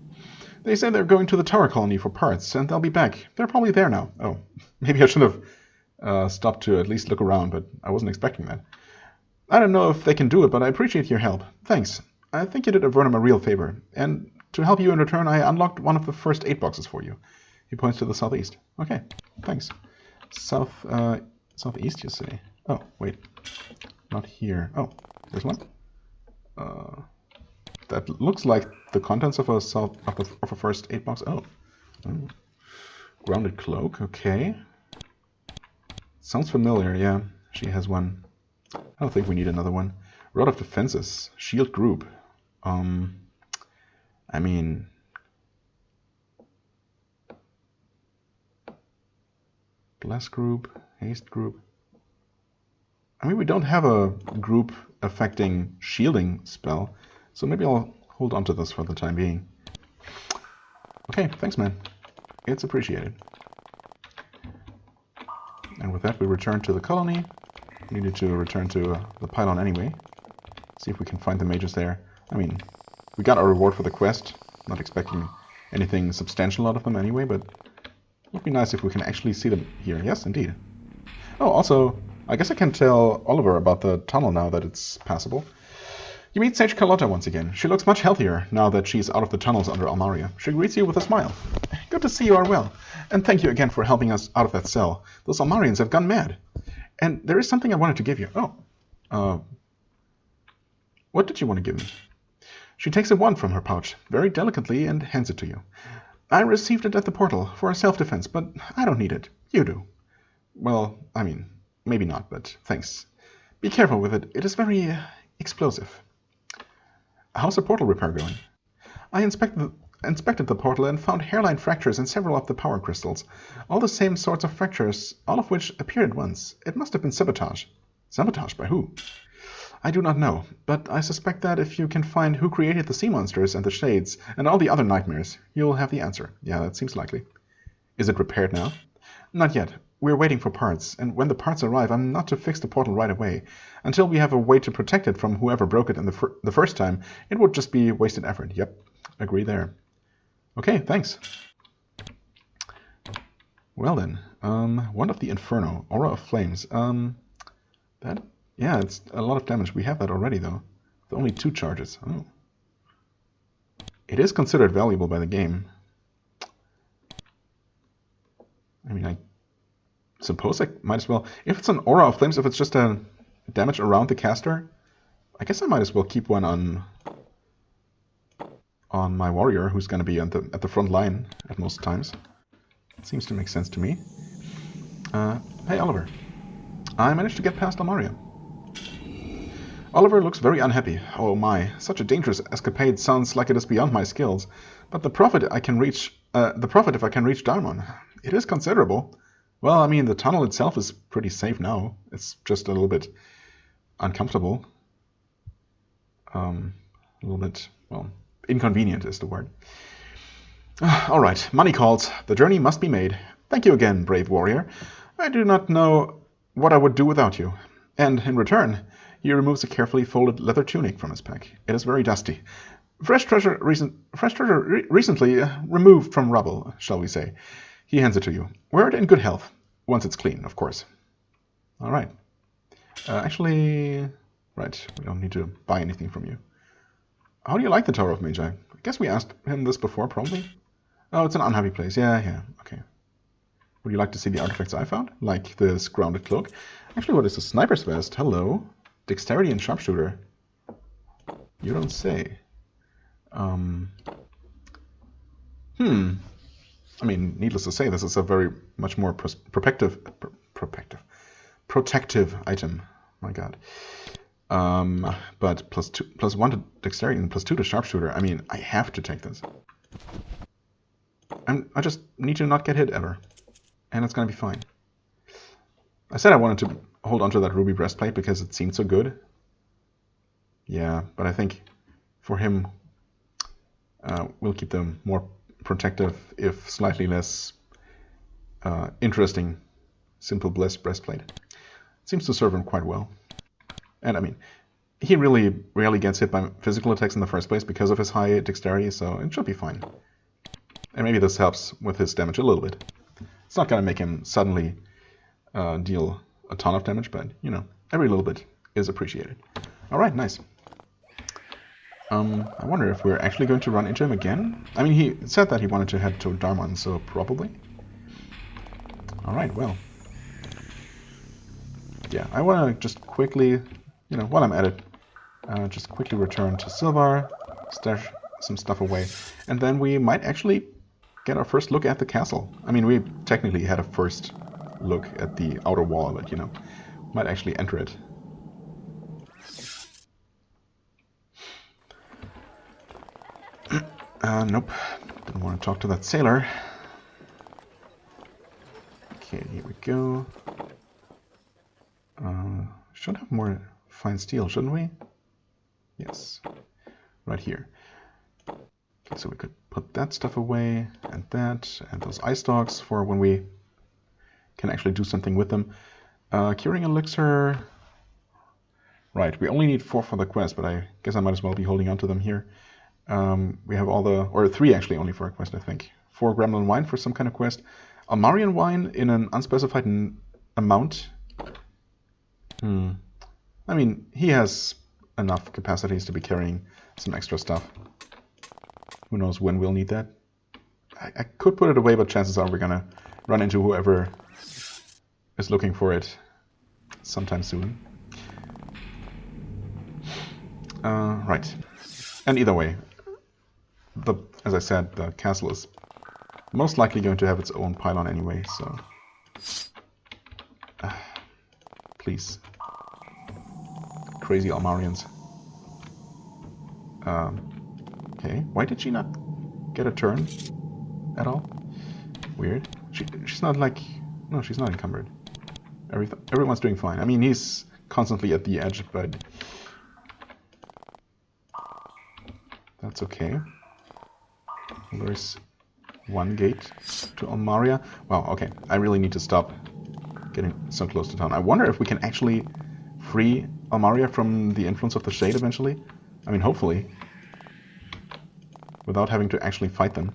They say they're going to the tower colony for parts, and they'll be back. They're probably there now. Oh, maybe I should have stopped to at least look around, but I wasn't expecting that. I don't know if they can do it, but I appreciate your help. Thanks. I think you did Avernum a real favor, and to help you in return, I unlocked one of the first 8 boxes for you. He points to the southeast. Okay, thanks. Southeast, you say? Oh, wait. Not here. Oh, there's one? That looks like the contents of a first 8 box. Oh. Grounded cloak, okay. Sounds familiar, yeah. She has one. I don't think we need another one. Rod of Defenses. Shield group. I mean... Bless group, haste group. I mean, we don't have a group affecting shielding spell, so maybe I'll hold on to this for the time being. Okay, thanks, man. It's appreciated. And with that, we return to the colony. We needed to return to the pylon anyway. See if we can find the mages there. I mean, we got our reward for the quest. Not expecting anything substantial out of them anyway, but it would be nice if we can actually see them here. Yes, indeed. Oh, also, I guess I can tell Oliver about the tunnel now that it's passable. You meet Sage Carlotta once again. She looks much healthier now that she's out of the tunnels under Almaria. She greets you with a smile. Good to see you are well, and thank you again for helping us out of that cell. Those Almarians have gone mad. And there is something I wanted to give you. Oh. What did you want to give me? She takes a wand from her pouch, very delicately, and hands it to you. I received it at the portal for self-defense, but I don't need it. You do. Well, I mean, maybe not, but thanks. Be careful with it. It is very explosive. How's the portal repair going? I inspected the portal and found hairline fractures in several of the power crystals. All the same sorts of fractures, all of which appeared at once. It must have been sabotage. Sabotage by who? I do not know, but I suspect that if you can find who created the sea monsters and the shades and all the other nightmares, you'll have the answer. Yeah, that seems likely. Is it repaired now? Not yet. We're waiting for parts, and when the parts arrive, I'm not to fix the portal right away. Until we have a way to protect it from whoever broke it in the first time, it would just be wasted effort. Yep, agree there. Okay, thanks. Well then, Wand of the Inferno, Aura of Flames. Yeah, it's a lot of damage. We have that already, though. With only 2 charges. Oh. It is considered valuable by the game. I mean, I suppose I might as well... If it's an Aura of Flames, if it's just a damage around the caster, I guess I might as well keep one on my warrior, who's going to be at the front line at most times. It seems to make sense to me. Hey, Oliver. I managed to get past Almaria. Oliver looks very unhappy. Oh my, such a dangerous escapade sounds like it is beyond my skills. But the profit if I can reach Darmon, it is considerable. Well, I mean, the tunnel itself is pretty safe now. It's just a little bit uncomfortable. A little bit, well, inconvenient is the word. All right, money calls. The journey must be made. Thank you again, brave warrior. I do not know what I would do without you. And in return, he removes a carefully folded leather tunic from his pack. It is very dusty. Fresh treasure recently removed from rubble, shall we say. He hands it to you. Wear it in good health, once it's clean, of course. All right. Actually, right, we don't need to buy anything from you. How do you like the Tower of Magi? I guess we asked him this before, probably. Oh, it's an unhappy place. Yeah, okay. Would you like to see the artifacts I found? Like this grounded cloak? Actually, what is a sniper's vest? Hello. Dexterity and sharpshooter. You don't say. I mean, needless to say, this is a very much more protective item. My God. But +1 to dexterity and +2 to sharpshooter. I mean, I have to take this. I just need to not get hit ever, and it's gonna be fine. I said I wanted to hold onto that ruby breastplate because it seemed so good. Yeah, but I think for him, we'll keep them more protective, if slightly less interesting, simple breastplate. Seems to serve him quite well. And I mean, he really rarely gets hit by physical attacks in the first place because of his high dexterity, so it should be fine. And maybe this helps with his damage a little bit. It's not going to make him suddenly deal a ton of damage, but, you know, every little bit is appreciated. Alright, nice. I wonder if we're actually going to run into him again. I mean, he said that he wanted to head to Darman, so probably. Alright, well. Yeah, I want to just quickly, you know, while I'm at it, just quickly return to Silvar, stash some stuff away, and then we might actually get our first look at the castle. I mean, we technically had a first look at the outer wall, but, you know, might actually enter it. Nope. Didn't want to talk to that sailor. Okay, here we go. Should have more fine steel, shouldn't we? Yes. Right here. Okay, so we could put that stuff away, and those ice dogs for when we can actually do something with them. Curing elixir. Right, we only need 4 for the quest, but I guess I might as well be holding on to them here. We have all the, or 3 actually only for a quest, I think. 4 Gremlin wine for some kind of quest. Almarian wine in an unspecified amount. I mean, he has enough capacities to be carrying some extra stuff. Who knows when we'll need that. I could put it away, but chances are we're gonna run into whoever is looking for it sometime soon. Right. And either way, as I said, the castle is most likely going to have its own pylon anyway, so... please. Crazy Almarians. Okay, why did she not get a turn at all? Weird. She's not like... No, she's not encumbered. Everyone's doing fine. I mean, he's constantly at the edge, but... that's okay. There's one gate to Almaria. Wow, okay. I really need to stop getting so close to town. I wonder if we can actually free Almaria from the influence of the Shade eventually. I mean, hopefully. Without having to actually fight them.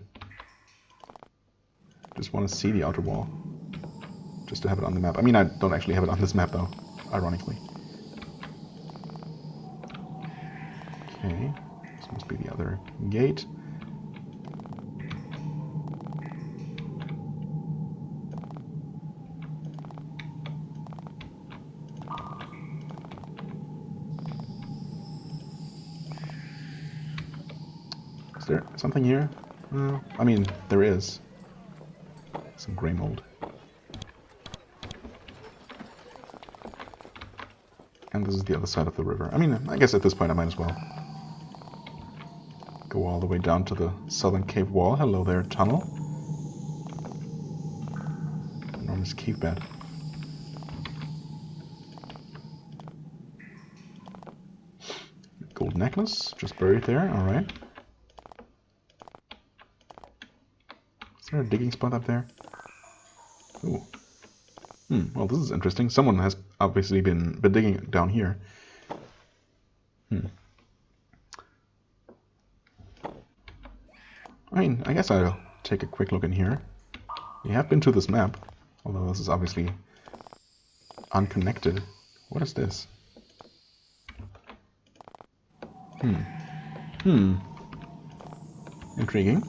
Just want to see the outer wall. Just to have it on the map. I mean, I don't actually have it on this map, though. Ironically. Okay. This must be the other gate. Is there something here? I mean, there is. Some grey mold. And this is the other side of the river. I mean, I guess at this point I might as well go all the way down to the southern cave wall. Hello there, tunnel. Enormous cave bed. Gold necklace, just buried there, alright. Is there a digging spot up there? Ooh. Well, this is interesting. Someone has obviously been digging down here. I mean, I guess I'll take a quick look in here. We have been to this map, although this is obviously unconnected. What is this? Intriguing.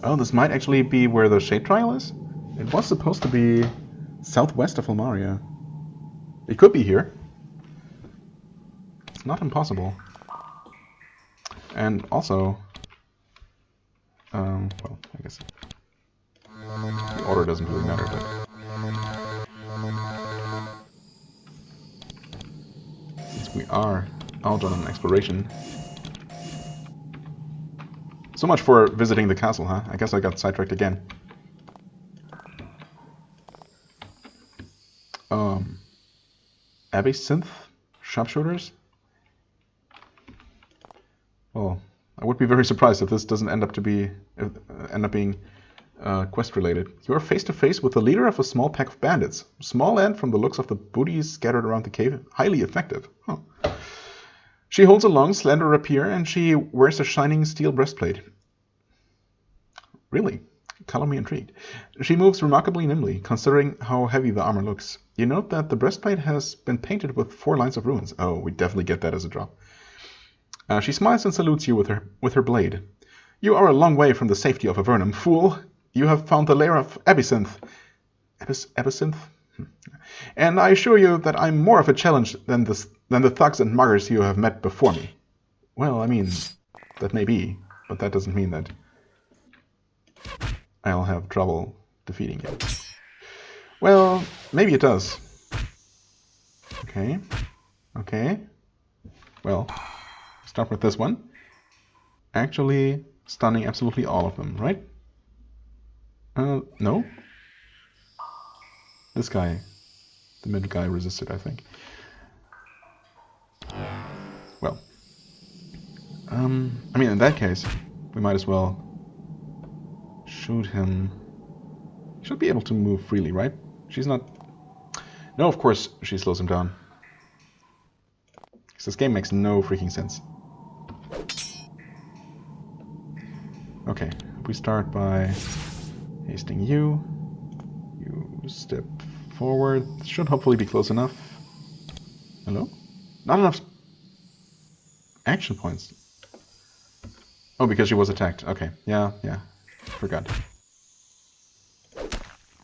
Oh, this might actually be where the Shade Trial is? It was supposed to be southwest of Elmaria. It could be here. It's not impossible. And also... well, I guess the order doesn't really matter, but... since we are out on an exploration... So much for visiting the castle, huh? I guess I got sidetracked again. Abbey synth? Sharpshooters? Well, I would be very surprised if this doesn't end up being quest related. You are face to face with the leader of a small pack of bandits. Small and, from the looks of the booties scattered around the cave, highly effective. Huh. She holds a long, slender rapier, and she wears a shining steel breastplate. Really? Color me intrigued. She moves remarkably nimbly, considering how heavy the armor looks. You note that the breastplate has been painted with 4 lines of runes. Oh, we definitely get that as a drop. She smiles and salutes you with her blade. You are a long way from the safety of Avernum, fool. You have found the lair of Abysynth. Abysynth? And I assure you that I'm more of a challenge than the thugs and muggers you have met before me. Well, I mean, that may be, but that doesn't mean that I'll have trouble defeating you. Well, maybe it does. Okay. Well, start with this one. Actually, stunning absolutely all of them, right? No? This guy. The mid guy resisted, I think. Well. I mean, in that case, we might as well shoot him. He should be able to move freely, right? She's not... No, of course she slows him down. Because this game makes no freaking sense. Okay, we start by hasting you. You step forward. Should hopefully be close enough. Hello? Not enough action points. Oh, because she was attacked. Okay, yeah. Forgot.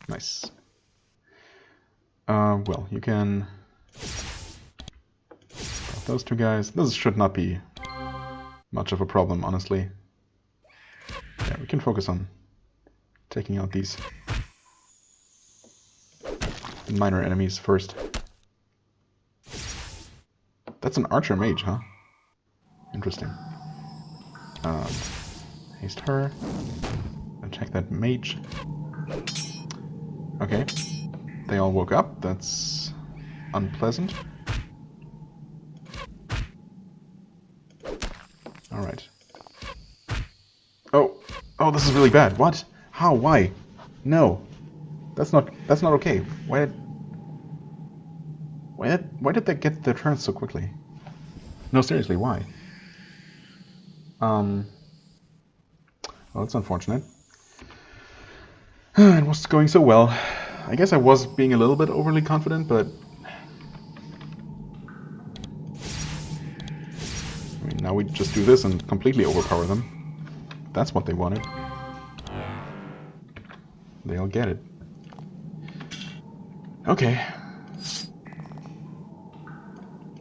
Nice. Well, you can... those two guys. This should not be much of a problem, honestly. Yeah, we can focus on taking out these minor enemies first. That's an archer mage, huh? Interesting. Haste her. Attack that mage. Okay. They all woke up. That's unpleasant. Alright. Oh, this is really bad. What? How? Why? No. That's not okay. Why did they get their turns so quickly? No, seriously, why? Well, that's unfortunate. It was going so well. I guess I was being a little bit overly confident, but... I mean, now we just do this and completely overpower them. That's what they wanted. They'll get it. Okay.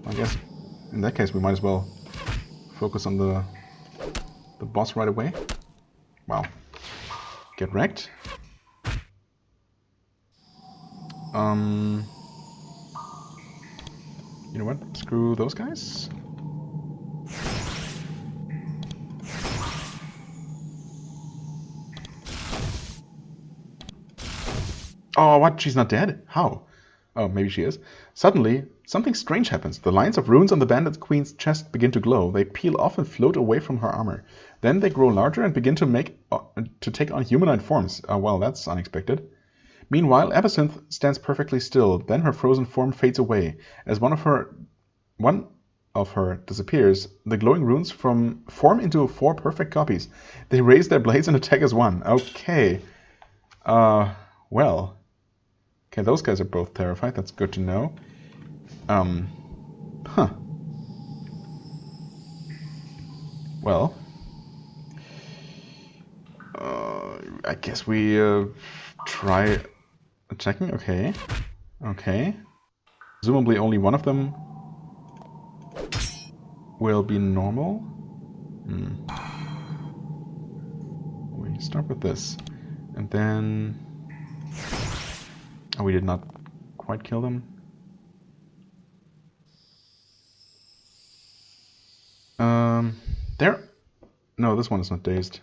I guess in that case we might as well focus on the boss right away. Wow. Get wrecked. You know what? Screw those guys. Oh, what? She's not dead? How? Oh, maybe she is. Suddenly, something strange happens. The lines of runes on the bandit queen's chest begin to glow. They peel off and float away from her armor. Then they grow larger and begin to take on humanoid forms. Well, that's unexpected. Meanwhile, Absinthe stands perfectly still. Then her frozen form fades away. As one of her disappears, the glowing runes form into 4 perfect copies. They raise their blades and attack as one. Okay. Well. Okay, those guys are both terrified. That's good to know. Huh. Well. I guess we try attacking. Okay. Okay. Presumably only one of them will be normal. We start with this. And then... Oh, we did not quite kill them. There... No, this one is not dazed.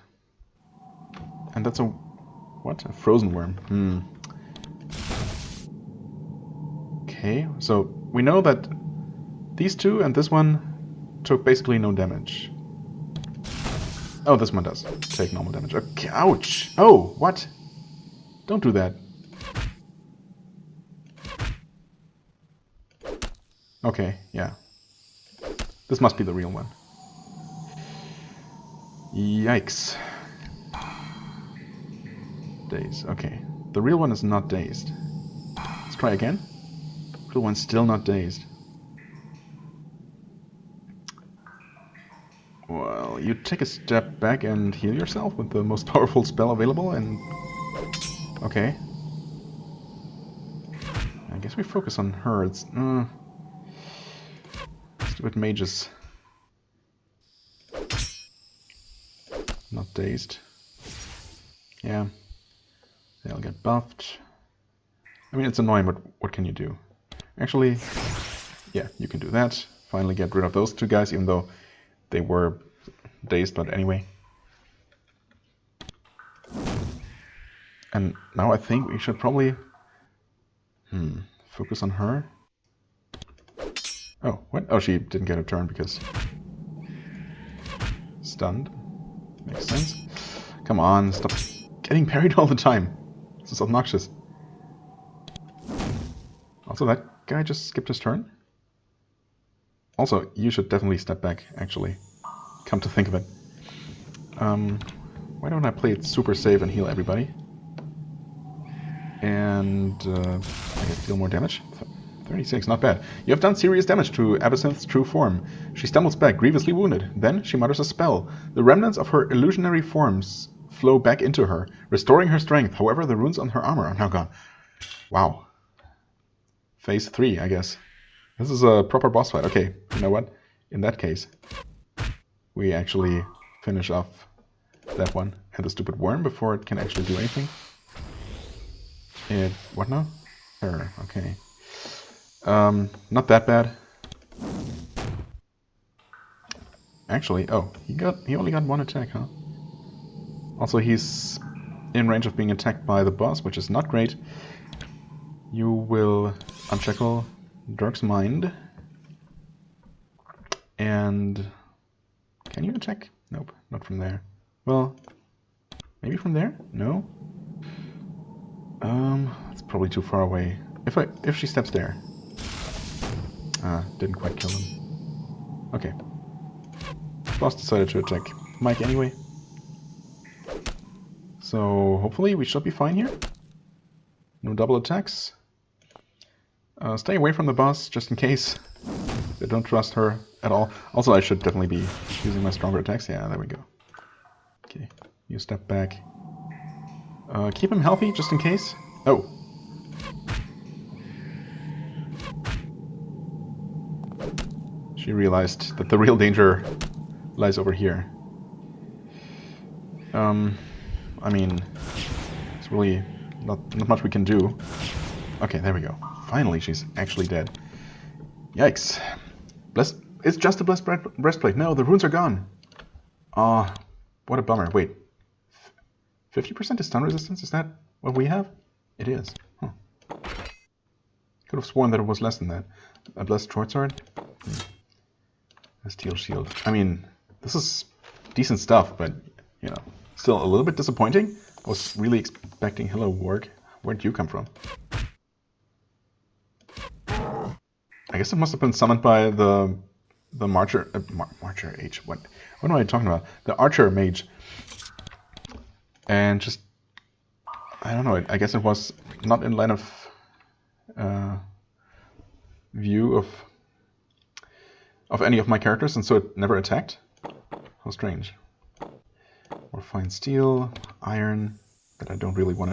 And that's a... What? A frozen worm. Okay, so we know that these two and this one took basically no damage. Oh, this one does take normal damage. Okay, ouch! Oh, what? Don't do that. Okay, yeah. This must be the real one. Yikes. Dazed. Okay. The real one is not dazed. Let's try again. The real one's still not dazed. Well, you take a step back and heal yourself with the most powerful spell available and... Okay. I guess we focus on her. It's... Stupid mages. Not dazed. Yeah. They'll get buffed. I mean, it's annoying, but what can you do? Actually, yeah, you can do that. Finally get rid of those two guys, even though they were dazed, but anyway. And now I think we should probably... focus on her. Oh, what? Oh, she didn't get a turn because... Stunned. Makes sense. Come on, stop getting parried all the time. This is obnoxious. Also, that guy just skipped his turn. Also, you should definitely step back, actually. Come to think of it. Why don't I play it super safe and heal everybody? And I get deal more damage. 36, not bad. You have done serious damage to Absinthe's true form. She stumbles back, grievously wounded. Then she mutters a spell. The remnants of her illusionary forms flow back into her, restoring her strength. However, the runes on her armor are now gone. Wow. Phase 3, I guess. This is a proper boss fight. Okay, you know what? In that case, we actually finish off that one and the stupid worm before it can actually do anything. What now? Terror, okay. Not that bad. Actually, oh, he only got one attack, huh? Also, he's in range of being attacked by the boss, which is not great. You will unshackle Dirk's mind. And can you attack? Nope, not from there. Well, maybe from there? No. It's probably too far away. If she steps there. Didn't quite kill him. Okay. Boss decided to attack Mike anyway. So hopefully we should be fine here. No double attacks. Stay away from the boss just in case. I don't trust her at all. Also, I should definitely be using my stronger attacks. Yeah, there we go. Okay, you step back. Keep him healthy just in case. Oh. She realized that the real danger lies over here. I mean, it's really not much we can do. Okay, there we go. Finally, she's actually dead. Yikes. It's just a blessed breastplate. No, the runes are gone. Aw, what a bummer. Wait. 50% is stun resistance? Is that what we have? It is. Huh. Could have sworn that it was less than that. A blessed short sword? A steel shield. I mean, this is decent stuff, but, you know, still a little bit disappointing. I was really expecting hello, warg. Where'd you come from? I guess it must have been summoned by the Marcher... Marcher H. What am I talking about? The Archer Mage. And just... I don't know, I guess it was not in line of view of any of my characters, and so it never attacked. How strange. Or fine steel, iron, that I don't really want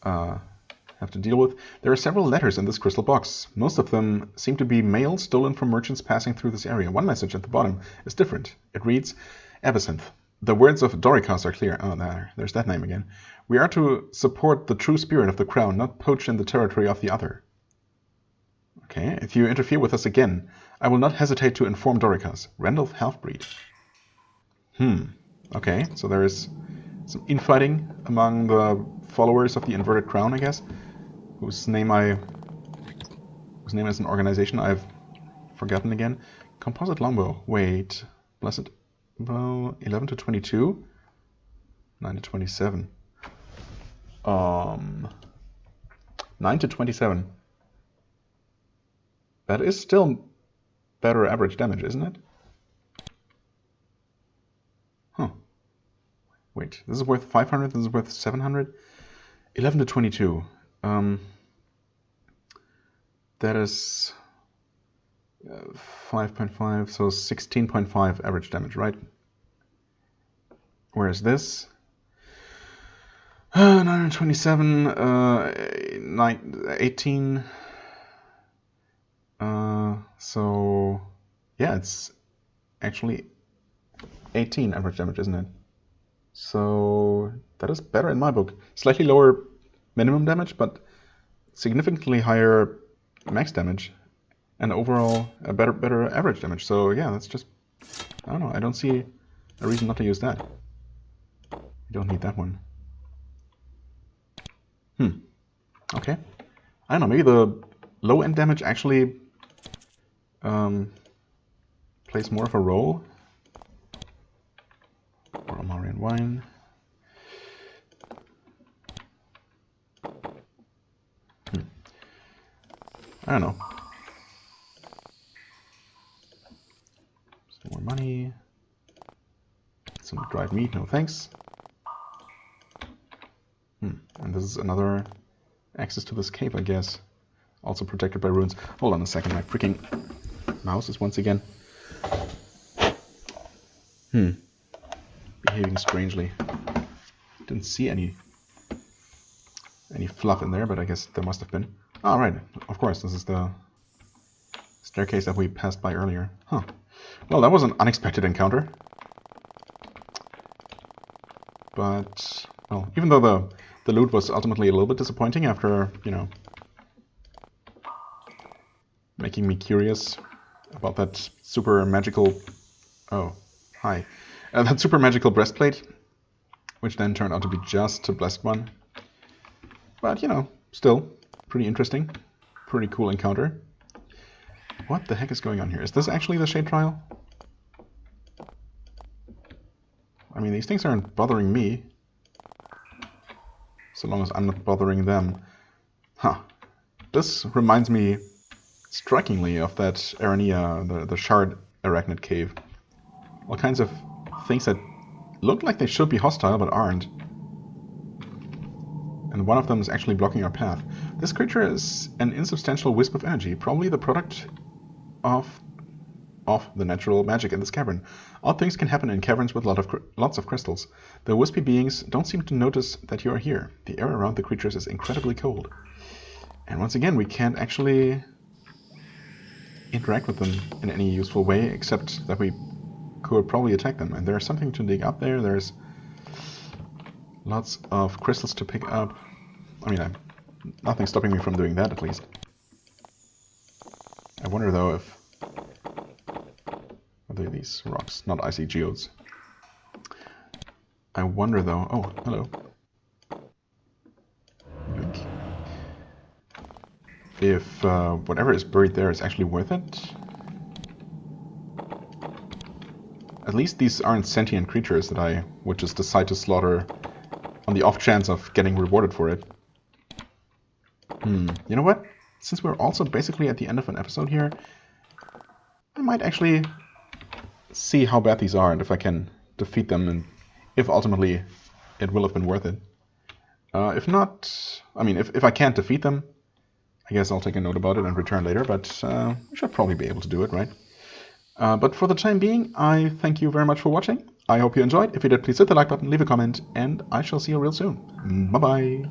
to have to deal with. There are several letters in this crystal box. Most of them seem to be mail stolen from merchants passing through this area. One message at the bottom is different. It reads, Absinthe. The words of Dorikas are clear. Oh, there's that name again. We are to support the true spirit of the crown, not poach in the territory of the other. Okay, if you interfere with us again, I will not hesitate to inform Dorikas. Randolph Halfbreed. Okay, so there is some infighting among the followers of the inverted crown, I guess, whose name as an organization I've forgotten again. Composite longbow. Wait, blessed bow. 11 to 22, 9 to 27. 9 to 27. That is still better average damage, isn't it? Huh. Wait, this is worth 500, this is worth 700? 11 to 22. That is 5.5, so 16.5 average damage, right? Whereas this... 927, 18... so yeah, it's actually 18 average damage, isn't it? So that is better in my book. Slightly lower minimum damage, but significantly higher max damage, and overall a better average damage. So yeah, that's just, I don't know, I don't see a reason not to use that. You don't need that one. Okay. I don't know, maybe the low end damage actually plays more of a role. Or Amarian wine. I don't know. Some more money. Some dried meat, no thanks. And this is another access to this cave, I guess. Also protected by runes. Hold on a second, my freaking mouse is once again behaving strangely. Didn't see any fluff in there, but I guess there must have been. Oh, right, of course, this is the staircase that we passed by earlier. Huh. Well, that was an unexpected encounter. But, well, even though the loot was ultimately a little bit disappointing after, you know, making me curious about that super magical... Oh, hi. That super magical breastplate, which then turned out to be just a blessed one. But, you know, still pretty interesting. Pretty cool encounter. What the heck is going on here? Is this actually the Shade Trial? I mean, these things aren't bothering me, so long as I'm not bothering them. Huh. This reminds me strikingly of that Arania, the Shard Arachnid Cave. All kinds of things that look like they should be hostile, but aren't. And one of them is actually blocking our path. This creature is an insubstantial wisp of energy, probably the product of the natural magic in this cavern. Odd things can happen in caverns with lots of crystals. The wispy beings don't seem to notice that you are here. The air around the creatures is incredibly cold. And once again, we can't actually interact with them in any useful way, except that we could probably attack them. And there's something to dig up there. There's lots of crystals to pick up. I mean, nothing's stopping me from doing that, at least. I wonder, though, if... Are they these rocks? Not icy geodes. I wonder, though... Oh, hello. Yoink. If whatever is buried there is actually worth it. At least these aren't sentient creatures that I would just decide to slaughter on the off chance of getting rewarded for it. You know what? Since we're also basically at the end of an episode here, I might actually see how bad these are and if I can defeat them, and if ultimately it will have been worth it. If not, I mean, if I can't defeat them, I guess I'll take a note about it and return later, but we should probably be able to do it, right? But for the time being, I thank you very much for watching. I hope you enjoyed. If you did, please hit the like button, leave a comment, and I shall see you real soon. Bye-bye.